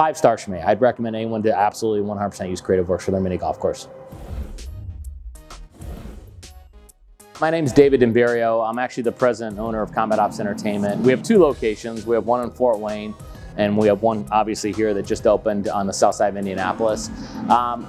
5 stars for me. I'd recommend anyone to absolutely 100% use CreativeWorks for their mini golf course. My name is David Dimberio. I'm actually the president and owner of Combat Ops Entertainment. We have 2 locations. We have one in Fort Wayne, and we have one obviously here that just opened on the south side of Indianapolis.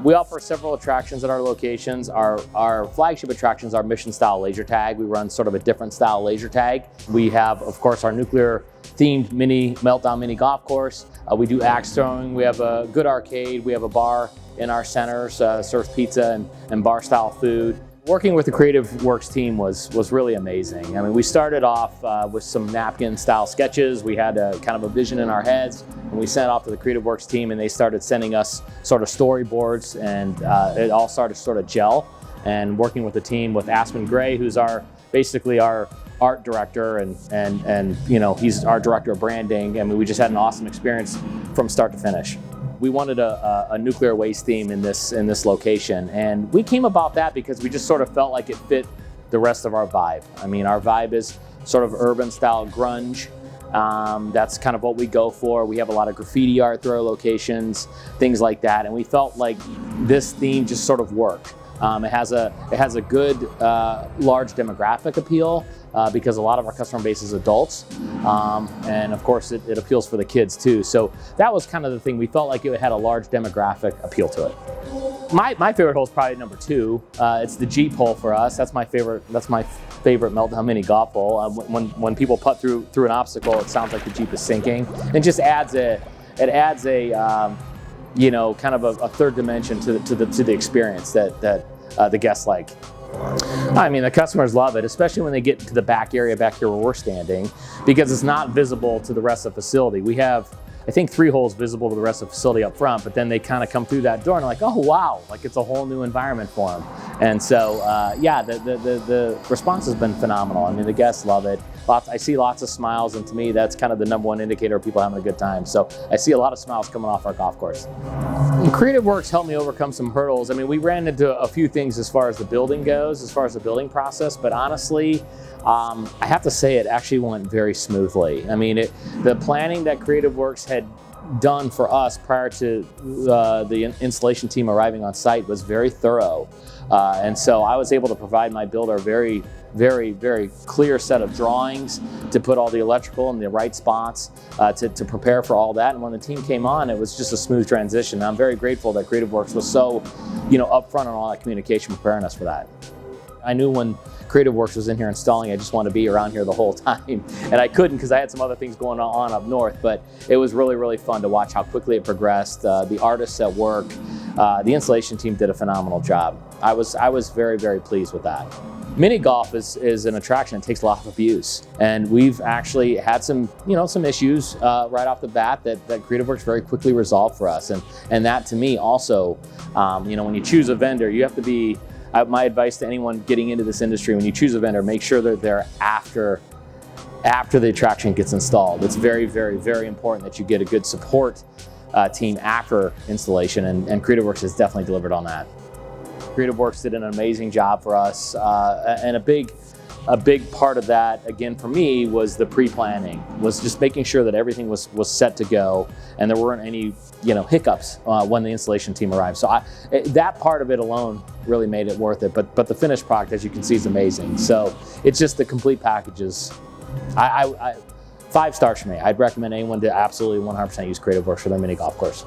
We offer several attractions at our locations. Our flagship attractions are mission style laser tag. We run sort of a different style laser tag. We have, of course, our nuclear themed Meltdown Mini Golf course. We do axe throwing. We have a good arcade. We have a bar in our centers, serves pizza and bar style food. Working with the CreativeWorks team was really amazing. I mean, we started off with some napkin style sketches. We had kind of a vision in our heads, and we sent it off to the CreativeWorks team, and they started sending us sort of storyboards, and it all started to sort of gel. And working with the team with Aspen Gray, who's basically our art director, and you know, he's our director of branding. I mean, we just had an awesome experience from start to finish. We wanted a nuclear waste theme in this location, and we came about that because we just sort of felt like it fit the rest of our vibe. I mean, our vibe is sort of urban style grunge. That's kind of what we go for. We have a lot of graffiti art through our locations, things like that, and we felt like this theme just sort of worked. It has a good large demographic appeal because a lot of our customer base is adults, and of course it appeals for the kids too. So that was kind of the thing. We felt like it had a large demographic appeal to it. My favorite hole is probably number 2. It's the Jeep hole for us. That's my favorite. That's my favorite Meltdown Mini Golf hole. When people putt through an obstacle, it sounds like the Jeep is sinking. It just adds a you know, kind of a third dimension to the experience that the guests like. I mean, the customers love it, especially when they get to the back area back here where we're standing, because it's not visible to the rest of the facility. We have, I think, 3 holes visible to the rest of the facility up front, but then they kind of come through that door and like, oh wow, like it's a whole new environment for them. And so, yeah, the response has been phenomenal. I mean, the guests love it. I see lots of smiles, and to me, that's kind of the #1 indicator of people having a good time. So I see a lot of smiles coming off our golf course. CreativeWorks helped me overcome some hurdles. I mean, we ran into a few things as far as the building goes, as far as the building process, but honestly, I have to say it actually went very smoothly. I mean, the planning that CreativeWorks had done for us prior to the installation team arriving on site was very thorough. And so I was able to provide my builder a very clear set of drawings to put all the electrical in the right spots to prepare for all that. And when the team came on, it was just a smooth transition. And I'm very grateful that CreativeWorks was so, you know, upfront on all that communication, preparing us for that. I knew when CreativeWorks was in here installing, I just wanted to be around here the whole time. And I couldn't because I had some other things going on up north, but it was really fun to watch how quickly it progressed. The artists at work, the installation team did a phenomenal job. I was very pleased with that. Mini golf is an attraction that takes a lot of abuse, and we've actually had some issues right off the bat that CreativeWorks very quickly resolved for us, and that to me also, you know, when you choose a vendor, you have to be. My advice to anyone getting into this industry: when you choose a vendor, make sure they're there after the attraction gets installed. It's very important that you get a good support team after installation, and CreativeWorks has definitely delivered on that. CreativeWorks did an amazing job for us, and a big part of that, again, for me, was the pre-planning, was just making sure that everything was set to go and there weren't any, you know, hiccups when the installation team arrived. So that part of it alone really made it worth it, but the finished product, as you can see, is amazing. So it's just the complete packages. 5 stars for me. I'd recommend anyone to absolutely 100% use CreativeWorks for their mini golf course.